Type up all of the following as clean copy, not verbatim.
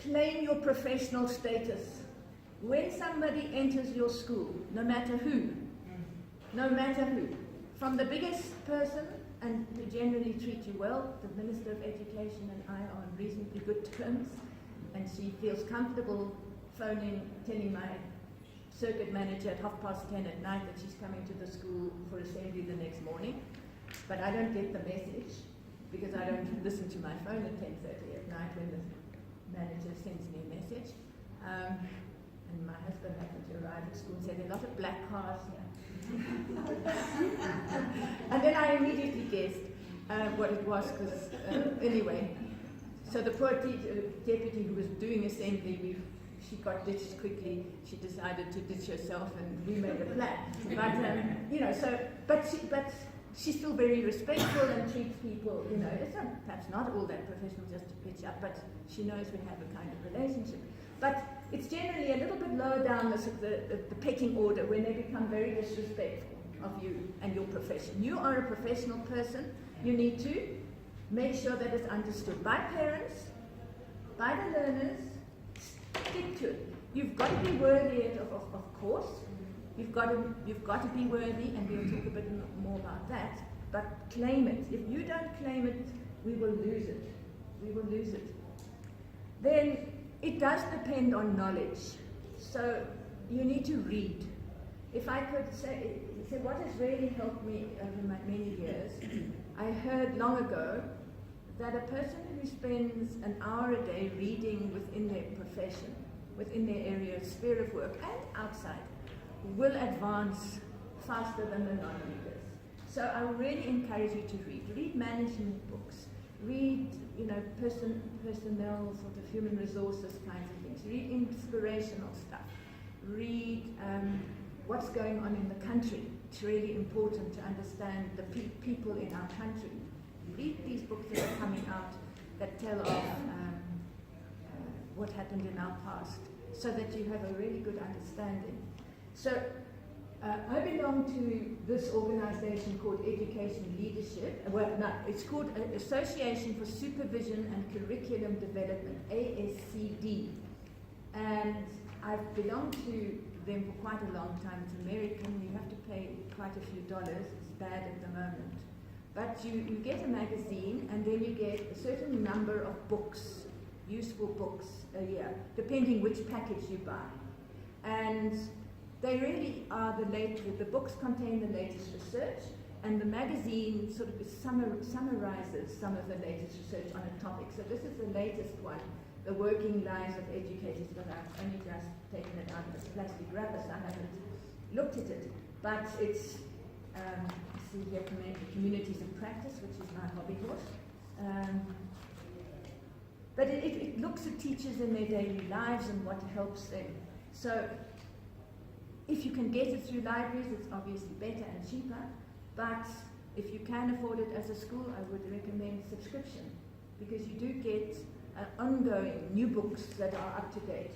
claim your professional status. When somebody enters your school, no matter who, from the biggest person, and who generally treat you well, the Minister of Education and I are on reasonably good terms, and she feels comfortable phoning, telling my circuit manager at 10:30 at night that she's coming to the school for assembly the next morning. But I don't get the message because I don't listen to my phone at 10:30 at night when the manager sends me a message. And my husband happened to arrive at school and said, there are a lot of black cars here. And then I immediately guessed what it was, because anyway, so the poor deputy who was doing assembly, she got ditched quickly. She decided to ditch herself, and we made a plan. But she's still very respectful and treats people. It's perhaps not all that professional just to pitch up, but she knows we have a kind of relationship. But it's generally a little bit lower down the pecking order when they become very disrespectful of you and your profession. You are a professional person. You need to make sure that it's understood by parents, by the learners. Stick to it. You've got to be worthy of course. You've got to be worthy, and we'll talk a bit more about that. But claim it. If you don't claim it, we will lose it. We will lose it. Then it does depend on knowledge. So you need to read. If I could say what has really helped me over my many years, I heard long ago that a person who spends an hour a day reading within their profession, within their area, sphere of work, and outside, will advance faster than the non-readers. So I really encourage you to read. Read management books. Read, personnel, sort of human resources kinds of things. Read inspirational stuff. Read what's going on in the country. It's really important to understand the people in our country. Read these books that are coming out that tell of what happened in our past, so that you have a really good understanding. So I belong to this organization called Education Leadership. It's called Association for Supervision and Curriculum Development, ASCD. And I've belonged to them for quite a long time. It's American. You have to pay quite a few dollars. It's bad at the moment. But you get a magazine, and then you get a certain number of books, useful books a year, depending which package you buy. And they really are the books contain the latest research, and the magazine sort of summarizes some of the latest research on a topic. So this is the latest one, The Working Lives of Educators, but I've only just taken it out of this plastic wrapper, so I haven't looked at it. But it's, see here, Communities of Practice, which is my hobby horse. But it looks at teachers in their daily lives and what helps them. So if you can get it through libraries, it's obviously better and cheaper. But if you can afford it as a school, I would recommend subscription, because you do get ongoing new books that are up to date.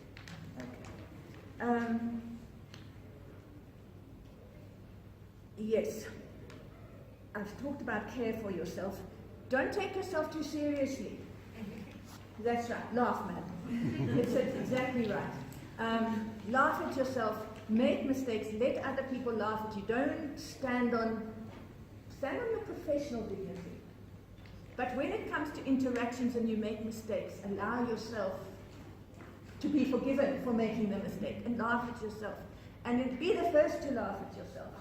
Okay. Yes, I've talked about care for yourself. Don't take yourself too seriously. That's right, laugh, man. It's exactly right. Laugh at yourself, make mistakes, let other people laugh at you. Don't stand on your professional dignity. But when it comes to interactions and you make mistakes, allow yourself to be forgiven for making the mistake, and laugh at yourself. And then be the first to laugh at yourself.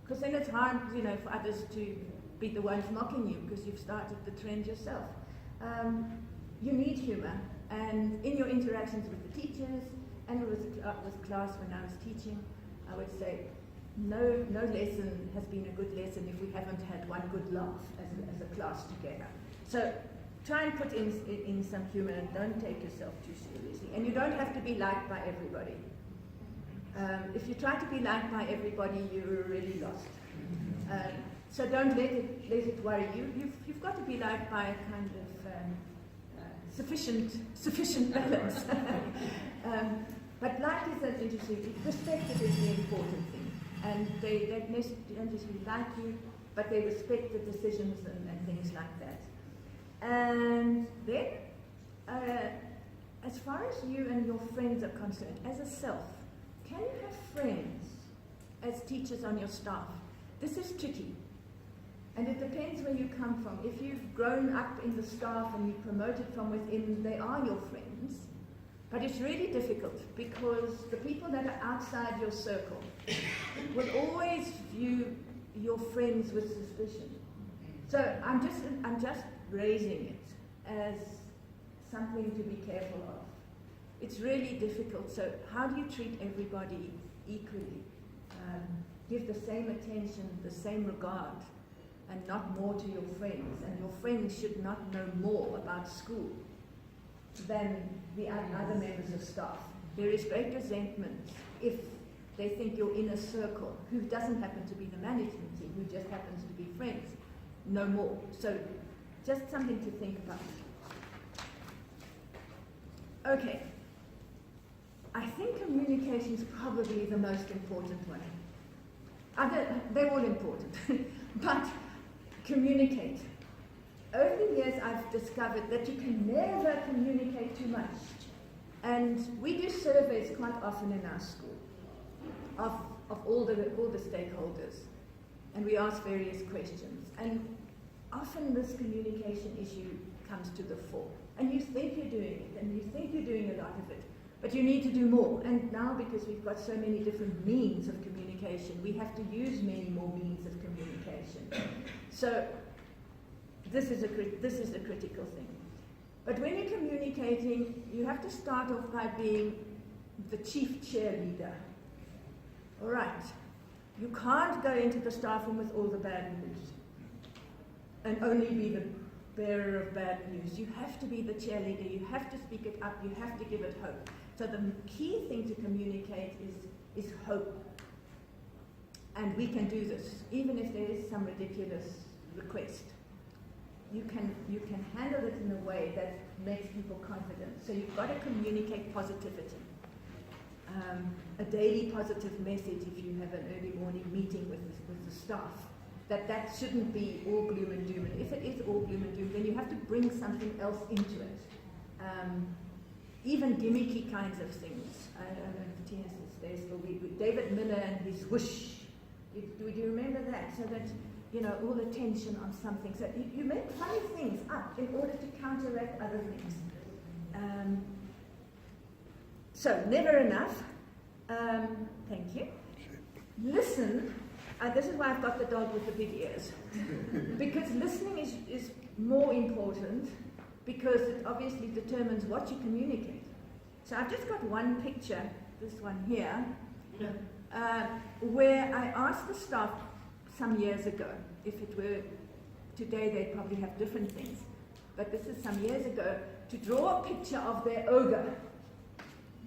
Because then it's hard, for others to be the ones mocking you, because you've started the trend yourself. You need humor, and in your interactions with the teachers and with class when I was teaching, I would say no lesson has been a good lesson if we haven't had one good laugh as a class together. So try and put in some humor, and don't take yourself too seriously. And you don't have to be liked by everybody. If you try to be liked by everybody, you're really lost. So don't let it worry you. You've got to be liked by a kind of sufficient balance. But like is an interesting. Respect is the important thing, and they don't necessarily like you, but they respect the decisions and things like that. And then, as far far as you and your friends are concerned, as a self, can you have friends as teachers on your staff? This is tricky. And it depends where you come from. If you've grown up in the staff and you're promoted from within, they are your friends. But it's really difficult because the people that are outside your circle will always view your friends with suspicion. So I'm just raising it as something to be careful of. It's really difficult. So how do you treat everybody equally? Give the same attention, the same regard, and not more to your friends. And your friends should not know more about school than the other members of staff. There is great resentment if they think your inner circle, who doesn't happen to be the management team, who just happens to be friends, no more. So just something to think about. Okay. I think communication is probably the most important one. They're all important, but communicate. Over the years, I've discovered that you can never communicate too much. And we do surveys quite often in our school of all the stakeholders. And we ask various questions. And often this communication issue comes to the fore. And you think you're doing it, and you think you're doing a lot of it, but you need to do more. And now, because we've got so many different means of communication, we have to use many more means of communication. So this is a critical thing. But when you're communicating, you have to start off by being the chief cheerleader. All right. You can't go into the staff room with all the bad news and only be the bearer of bad news. You have to be the cheerleader. You have to speak it up. You have to give it hope. So the key thing to communicate is hope. And we can do this, even if there is some ridiculous request. You can handle it in a way that makes people confident. So you've got to communicate positivity. A daily positive message if you have an early morning meeting with the staff. That shouldn't be all gloom and doom. And if it is all gloom and doom, then you have to bring something else into it. Even gimmicky kinds of things. I don't know if Tina's there still. David Miller and his whoosh. Do you remember that? So that, all the tension on something. So you make funny things up in order to counteract other things. So never enough. Thank you. Listen. This is why I've got the dog with the big ears. Because listening is more important because it obviously determines what you communicate. So I've just got one picture, this one here, where I asked the staff some years ago, if it were today they'd probably have different things, but this is some years ago, to draw a picture of their ogre.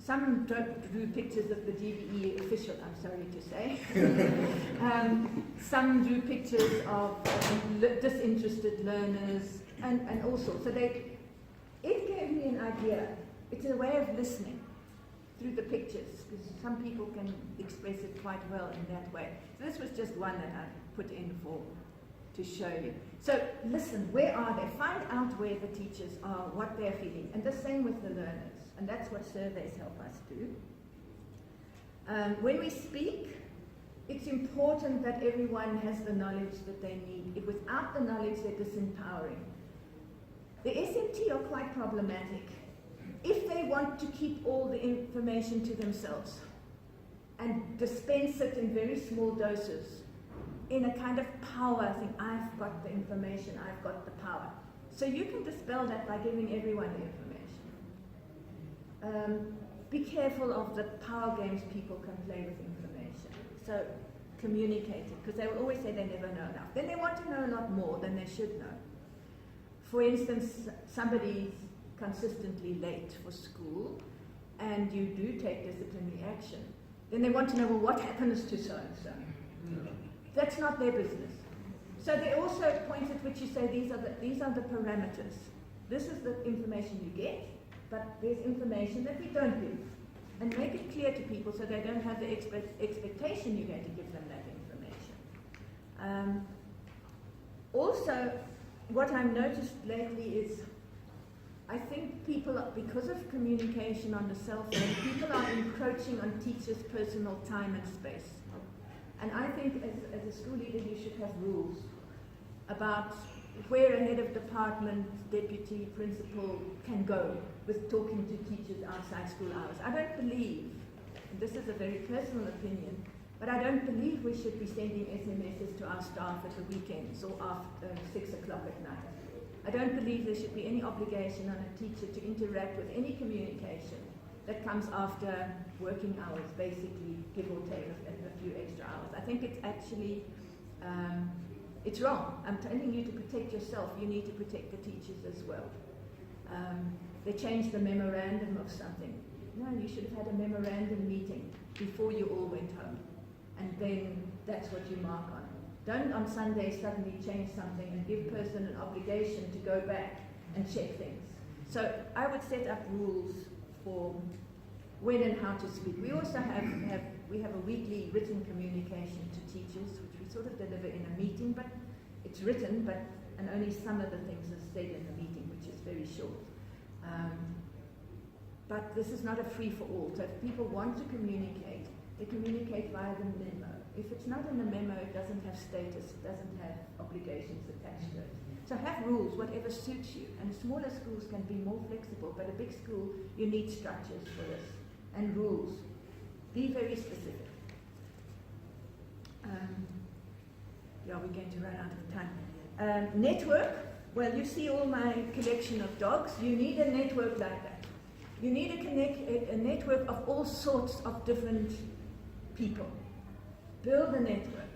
Some drew pictures of the GBE official, I'm sorry to say. Some drew pictures of disinterested learners and all sorts. So it gave me an idea. It's a way of listening through the pictures, because some people can express it quite well in that way. So this was just one that I put in to show you. So listen, where are they? Find out where the teachers are, what they're feeling. And the same with the learners. And that's what surveys help us do. When we speak, it's important that everyone has the knowledge that they need. If without the knowledge, they're disempowering. The SMT are quite problematic. If they want to keep all the information to themselves and dispense it in very small doses, in a kind of power thing, I've got the information, I've got the power. So you can dispel that by giving everyone the information. Be careful of the power games people can play with information. So communicate it, because they will always say they never know enough. Then they want to know a lot more than they should know. For instance, somebody's consistently late for school, and you do take disciplinary action. Then they want to know, well, what happens to so-and-so? That's not their business. So there are also points at which you say, these are the parameters. This is the information you get, but there's information that we don't give. And make it clear to people so they don't have the expectation you're going to give them that information. Also, what I've noticed lately is I think people, because of communication on the cell phone, people are encroaching on teachers' personal time and space. And I think as a school leader you should have rules about where a head of department, deputy, principal can go with talking to teachers outside school hours. I don't believe, and this is a very personal opinion, but I don't believe we should be sending SMSs to our staff at the weekends or after 6 o'clock at night. I don't believe there should be any obligation on a teacher to interact with any communication that comes after working hours, basically, give or take a few extra hours. I think it's actually, it's wrong. I'm telling you to protect yourself, you need to protect the teachers as well. They changed the memorandum of something. No, you should have had a memorandum meeting before you all went home. And then that's what you mark on. Don't on Sunday suddenly change something and give person an obligation to go back and check things. So I would set up rules for when and how to speak. We also have a weekly written communication to teachers, which we sort of deliver in a meeting, but it's written, and only some of the things are said in the meeting, which is very short. But this is not a free-for-all. So if people want to communicate, they communicate via the memo. If it's not in the memo, it doesn't have status, it doesn't have obligations attached to it. So have rules, whatever suits you. And smaller schools can be more flexible, but a big school, you need structures for this. And rules. Be very specific. Yeah, we're going to run out of time. Network. Well, you see all my collection of dogs. You need a network like that. You need a network of all sorts of different people. Build a network.